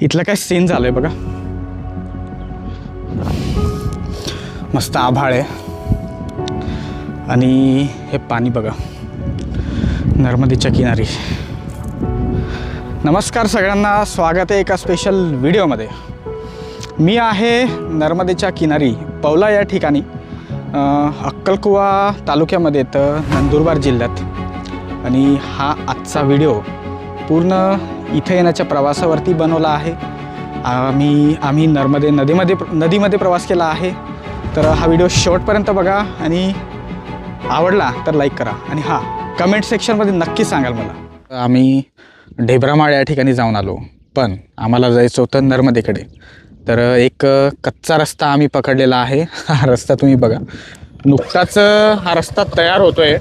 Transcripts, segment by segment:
इथलं काय सीन झालंय बघा. मस्त आभाळ आहे आणि हे पाणी बघा नर्मदेच्या किनारी. नमस्कार सगळ्यांना, स्वागत आहे एका स्पेशल व्हिडिओमध्ये. मी आहे नर्मदेच्या किनारी पवला या ठिकाणी, अक्कलकुवा तालुक्यामध्ये तर नंदुरबार जिल्ह्यात. आणि हा आजचा व्हिडिओ पूर्ण इथे येण्याच्या प्रवासावरती बनवला आहे. आम्ही नदीमध्ये प्रवास केला आहे. तर हा व्हिडिओ शेवटपर्यंत बघा आणि आवडला तर लाईक करा आणि हां, कमेंट सेक्शनमध्ये नक्की सांगाल मला. आम्ही ढेबरामाळ या ठिकाणी जाऊन आलो, पण आम्हाला जायचं होतं नर्मदेकडे. तर एक कच्चा रस्ता आम्ही पकडलेला आहे. हा रस्ता तुम्ही बघा, नुकताच हा रस्ता तयार होतोय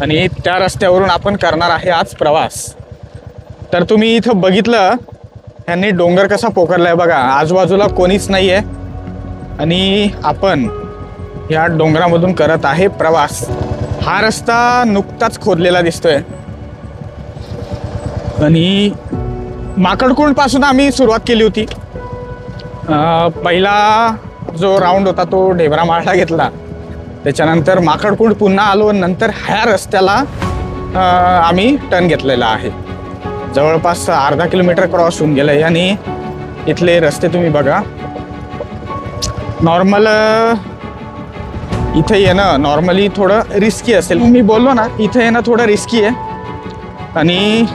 आणि त्या रस्त्यावरून आपण करणार आहे आज प्रवास. तर तुम्ही इथं बघितलं ह्यांनी डोंगर कसा पोखरलाय बघा, आजूबाजूला कोणीच नाही आहे आणि आपण या डोंगरामधून करत आहे प्रवास. हा रस्ता नुकताच खोदलेला दिसतोय आणि माकडकुंड पासून आम्ही सुरुवात केली होती. पहिला जो राऊंड होता तो ढेबरामाळला घेतला, त्याच्यानंतर माकडकुंड पुन्हा आलो, नंतर ह्या रस्त्याला आम्ही टर्न घेतलेला आहे. जवळपास अर्धा किलोमीटर क्रॉस होऊन गेलं आहे आणि इथले रस्ते तुम्ही बघा. नॉर्मल इथे येणं नॉर्मली थोडं रिस्की असेल. मी बोललो ना, इथे येणं थोडं रिस्की आहे आणि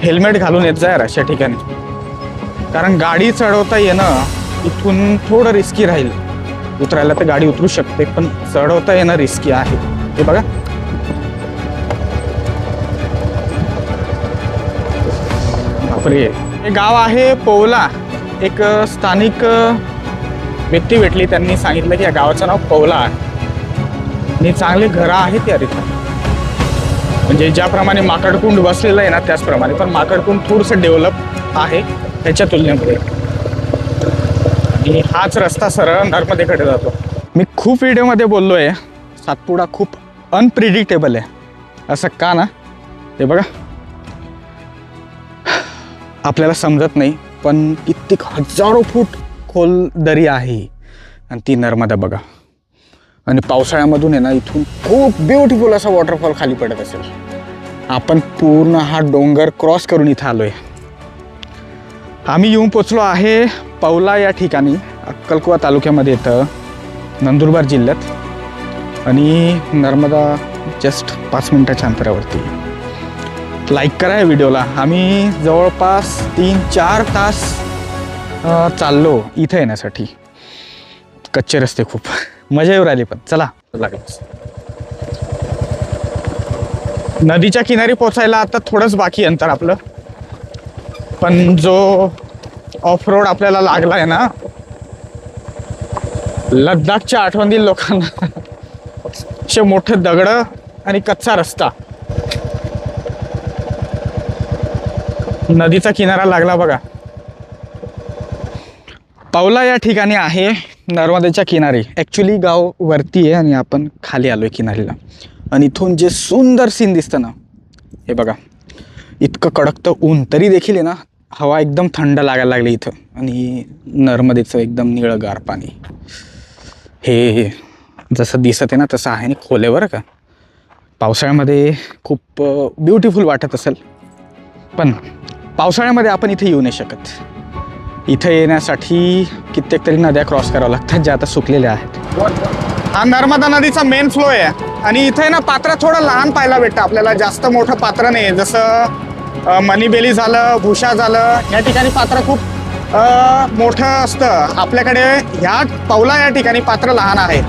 हेल्मेट घालून येत जा अशा ठिकाणी, कारण गाडी चढवता येणं इथून थोडं रिस्की राहील. उतरायला तर गाडी उतरू शकते, पण चढवता येणं रिस्की आहे. हे बघा, बापरे. हे गाव आहे पवला. एक स्थानिक व्यक्ती भेटली, त्यांनी सांगितलं की या गावाचं नाव पवला आहे आणि चांगले घरं आहेत या इथं. म्हणजे ज्याप्रमाणे माकडकुंड बसलेलं आहे ना त्याचप्रमाणे, पण माकडकुंड थोडंसं डेव्हलप आहे त्याच्या तुलनेमध्ये. आणि हाच रस्ता सरळ नर्मदेकडे जातो. मी खूप व्हिडिओमध्ये बोललो आहे सातपुडा खूप अनप्रिडिक्टेबल आहे. असं का ना, ते बघा आपल्याला समजत नाही, पण कित्येक हजारो फूट खोल दरी आहे आणि ती नर्मदा बघा. आणि पावसाळ्यामधून आहे ना इथून खूप ब्युटिफुल असा वॉटरफॉल खाली पडत असेल. आपण पूर्ण हा डोंगर क्रॉस करून इथं आलो आहे. आम्ही येऊन पोचलो आहे पवला या ठिकाणी, अक्कलकुवा तालुक्यामध्ये येतं, नंदुरबार जिल्ह्यात. आणि नर्मदा जस्ट 5 मिनिटाच्या अंतरावरती. लाईक करा या व्हिडिओला. आम्ही जवळपास 3-4 तास चाललो इथं येण्यासाठी. कच्चे रस्ते, खूप मजा येऊ राहिली. पण चला, नदीच्या किनारी पोचायला आता थोडंच बाकी अंतर आपलं, पण जो ऑफ रोड आपल्याला लागला आहे ना, लद्दाखच्या आठवणील लोकांना असे मोठे दगड आणि कच्चा रस्ता. नदीचा किनारा लागला बघा. पवला या ठिकाणी आहे नर्मदेच्या किनारी. ॲक्च्युली गाव वरती आहे आणि आपण खाली आलो आहे किनारीला. आणि इथून जे सुंदर सीन दिसतं ना, हे बघा. इतकं कडकतं ऊन तरी देखील आहे ना, हवा एकदम थंड लागायला लागली इथं. आणि नर्मदेचं एकदम निळगार पाणी. हे जसं दिसत आहे ना तसं आहे आणि खोल आहे बरं का. पावसाळ्यामध्ये खूप ब्युटिफुल वाटत असेल, पण पावसाळ्यामध्ये आपण इथे येऊ नाही शकत. इथं येण्यासाठी कित्येक तरी नद्या क्रॉस कराव्या लागतात, ज्या आता सुकलेल्या आहेत. हा नर्मदा नदीचा मेन फ्लो आहे आणि इथे ना पात्र थोडं लहान पाहायला भेटतं आपल्याला. जास्त मोठं पात्र नाही, जसं मणिबेली झालं, भुशा झालं, या ठिकाणी पात्र खूप मोठं असतं. आपल्याकडे ह्या पवला या ठिकाणी पात्र लहान आहे.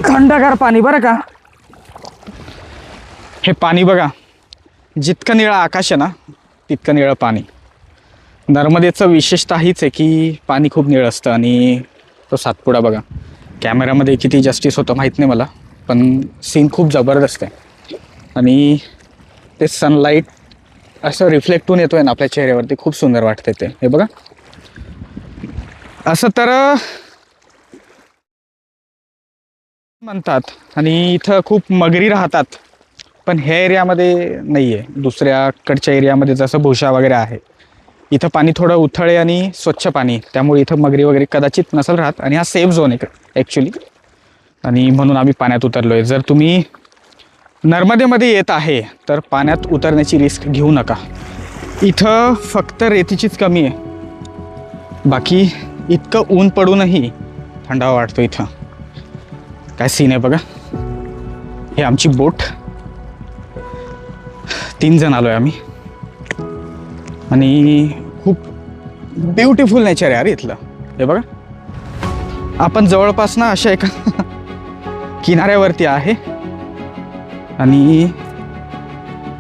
थंडगार पाणी बरं का. हे पाणी बघा, जितकं निळं आकाश आहे ना तितकं निळं पाणी. नर्मदेचं विशेषतः हीच आहे की पाणी खूप निळं असतं. आणि तो सातपुडा बघा, कॅमेरामध्ये किती जस्टिस होतं माहीत नाही मला, पण सीन खूप जबरदस्त आहे. आणि ते सनलाईट असं रिफ्लेक्ट होऊन येतोय ना आपल्या चेहऱ्यावरती, खूप सुंदर वाटते ते. हे बघा, असं तर म्हणतात. आणि इथं खूप मगरी राहतात, पण ह्या एरियामध्ये नाही आहे. दुसऱ्याकडच्या एरियामध्ये जसं भुशा वगैरे आहे, इथं पाणी थोडं उथळ आहे आणि स्वच्छ पाणी, त्यामुळे इथं मगरी वगैरे कदाचित नसेल राहत. आणि हा सेफ झोन आहे ॲक्च्युली, आणि म्हणून आम्ही पाण्यात उतरलो आहे. जर तुम्ही नर्मदेमध्ये येत आहे तर पाण्यात उतरण्याची रिस्क घेऊ नका. इथं फक्त रेतीचीच कमी आहे, बाकी इतकं ऊन पडूनही थंडावा वाटतो. इथं काय सीन आहे बघा. हे आमची बोट, 3 जण आलो आहे आम्ही, आणि खूप ब्युटिफुल नेचर आहे यार इथलं. हे बघा, आपण जवळपास ना अशा एका किनाऱ्यावरती आहे, आणि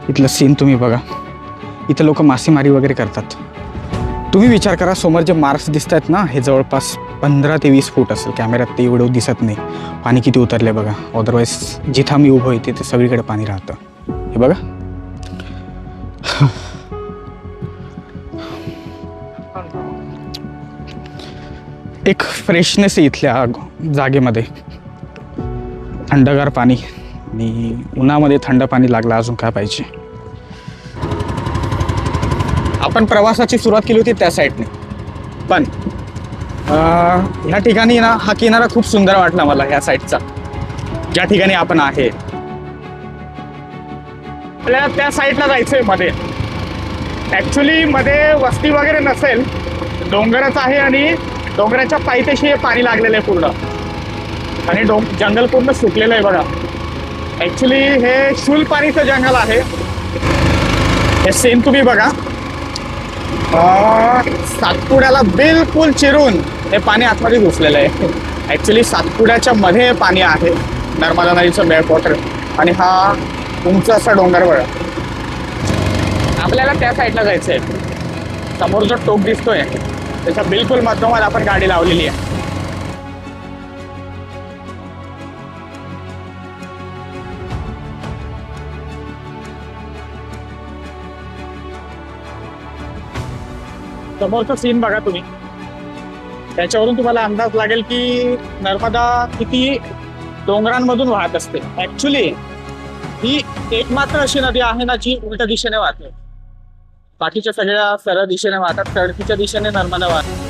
इथलं सीन तुम्ही बघा. इथं लोक मासेमारी वगैरे करतात. तुम्ही विचार करा, समोर जे मार्क्स दिसत आहेत ना, हे जवळपास 15 ते 20 फूट असेल. कॅमेऱ्यात ते एवढं दिसत नाही. पाणी किती उतरले बघा. अदरवाईज जिथं मी उभं आहे ते सगळीकडे पाणी राहतं. हे बघा, एक फ्रेशनेस आहे इथल्या जागेमध्ये. थंडगार पाणी, आणि उन्हामध्ये थंड पाणी लागलं, अजून काय पाहिजे. आपण प्रवासाची सुरुवात केली होती त्या साईडने, पण ह्या ठिकाणी ना हा किनारा खूप सुंदर वाटला मला. ह्या साईडचा ज्या ठिकाणी आपण आहे, आपल्याला त्या साईडला जायचंय मध्ये. ॲक्च्युली मध्ये वस्ती वगैरे नसेल, डोंगरच आहे, आणि डोंगराच्या पायथ्याशी हे पाणी लागलेलं आहे पूर्ण, आणि जंगल पूर्ण सुकलेलं आहे बघा. ॲक्च्युली हे शूलपाणीचं जंगल आहे. हे सीन तुम्ही बघा. सातपुड्याला बिलकुल चिरून हे पाणी आतमध्ये घुसलेलं आहे. ॲक्च्युली सातपुड्याच्या मध्ये हे पाणी आहे, नर्मदा नदीचं बॅकवॉटर. आणि हा उंच असा डोंगर बघा. आपल्याला त्या साईडला जायचं आहे. समोर जो टोक दिसतोय त्याच्या बिलकुल मधोमध आपण गाडी लावलेली आहे. समोरचा सीन बघा तुम्ही, त्याच्यावरून तुम्हाला अंदाज लागेल की नर्मदा किती डोंगरांमधून वाहत असते. ऍक्च्युली ही एकमात्र अशी नदी आहे ना जी उलट्या दिशेने वाहते. बाकीच्या सगळ्या सरळ दिशेने वाहतात, चढतीच्या दिशेने नर्मदा वाहते.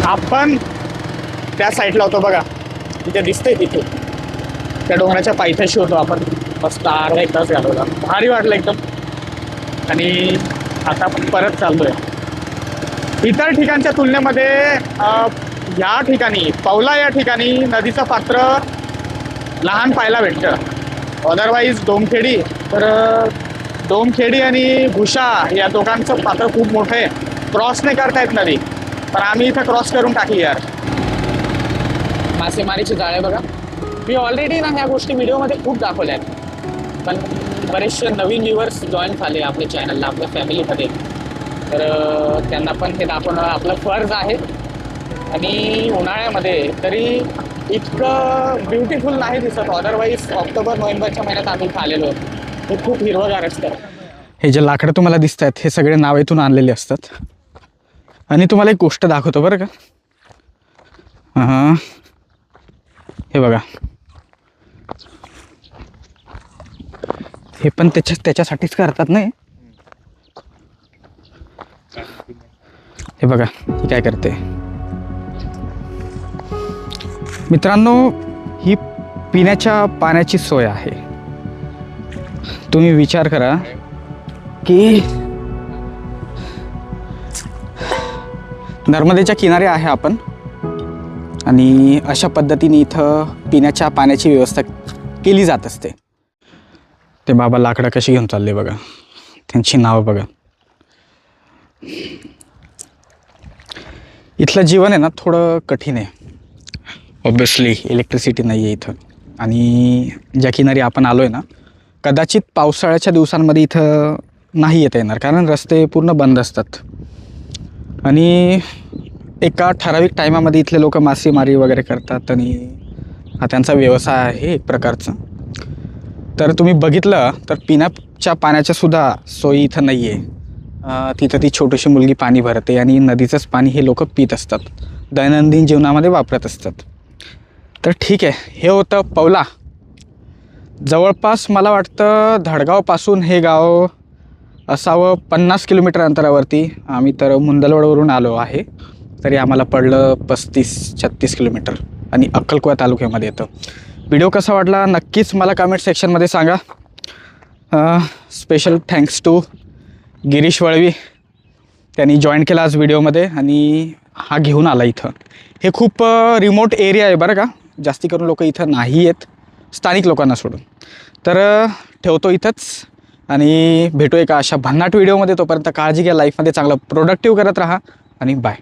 आपण त्या साईडला होतो बघा, तिथे दिसतंय. तिथे त्या डोंगराच्या पायथ्याशी होतो आपण. मस्त अर्धा 1 तास घालवला, भारी वाटलं एकदम. आणि आता आपण परत चाललोय. इतर ठिकाणच्या तुलनेमध्ये या ठिकाणी, पवला या ठिकाणी नदीचं पात्र लहान पाहायला भेटतं. अदरवाईज डोमखेडी, तर डोमखेडी आणि भुशा या दोघांचं पात्र खूप मोठं आहे. क्रॉस नाही करता येत नदी, पण आम्ही इथं क्रॉस करून टाकली यार. मासेमारीचे जाळे बघा. मी ऑलरेडी ना ह्या गोष्टी व्हिडिओमध्ये खूप दाखवल्या आहेत, पण बरेचसे नवीन व्ह्युअर्स जॉईन झाले आपल्या चॅनलला, आपल्या फॅमिलीमध्ये. तर त्यांना पण हे दाखवणं आपलं फर्ज आहे. आणि उन्हाळ्यामध्ये तरी इतकं ब्युटिफुल नाही दिसत. अदरवाईज ऑक्टोबर नोव्हेंबरच्या महिन्यात आम्ही इथं आलेलो आहोत. ते खूप हिरवगार असतं. हे जे लाकडं तुम्हाला दिसत आहेत हे सगळे नावेतून आणलेले असतात. आणि तुम्हाला एक गोष्ट दाखवतो बरं का. हां, हे बघा, हे पण त्याच्यासाठीच करतात नाही. हे बघा, ही काय करते मित्रांनो, ही पिण्याच्या पाण्याची सोय आहे. तुम्ही विचार करा की नर्मदेच्या किनारे आहे आपण, आणि अशा पद्धतीने इथं पिण्याच्या पाण्याची व्यवस्था केली जात असते. ते बाबा लाकडं कशी घेऊन चालले बघा, त्यांची नावं बघा. इथलं जीवन आहे ना थोडं कठीण आहे. ऑब्वियसली इलेक्ट्रिसिटी नाही आहे इथं. आणि ज्या किनारी आपण आलो आहे ना, कदाचित पावसाळ्याच्या दिवसांमध्ये इथं नाही येता येणार, कारण रस्ते पूर्ण बंद असतात आणि एका ठराविक टायमामध्ये इथले लोक मासेमारी वगैरे करतात आणि हा त्यांचा व्यवसाय आहे एक प्रकारचा. तर तुम्ही बघितलं तर पिण्याच्या पाण्याच्या सुद्धा सोयी इथं नाही आहे. तिथं ती छोटीशी मुलगी पाणी भरते आणि नदीचंच पाणी हे लोक पित असतात, दैनंदिन जीवनामध्ये वापरत असतात. तर ठीक आहे, हे होतं पौला. जवळपास मला वाटतं धडगावपासून हे गाव असावं 50 किलोमीटर अंतरावरती. आम्ही तर मुंदलवडवरून आलो आहे, तरी आम्हाला पडलं 35-36 किलोमीटर आणि अक्कलकुवा तालुक्यामध्ये येतं. व्हिडिओ कसा वाटला नक्कीच मला कमेंट सेक्शनमध्ये सांगा. Special thanks to Girish Valvi, त्यांनी जॉईन केला आज व्हिडिओमध्ये आणि हा घेऊन आला इथं. हे खूप रिमोट एरिया आहे बरं का, जास्ती करून लोक इथं नाही आहेत, स्थानिक लोकांना सोडून. तर ठेवतो इथंच आणि भेटू एका अशा भन्नाट व्हिडिओमध्ये. तोपर्यंत काळजी घ्या, लाईफमध्ये चांगलं प्रोडक्टिव्ह करत राहा आणि बाय.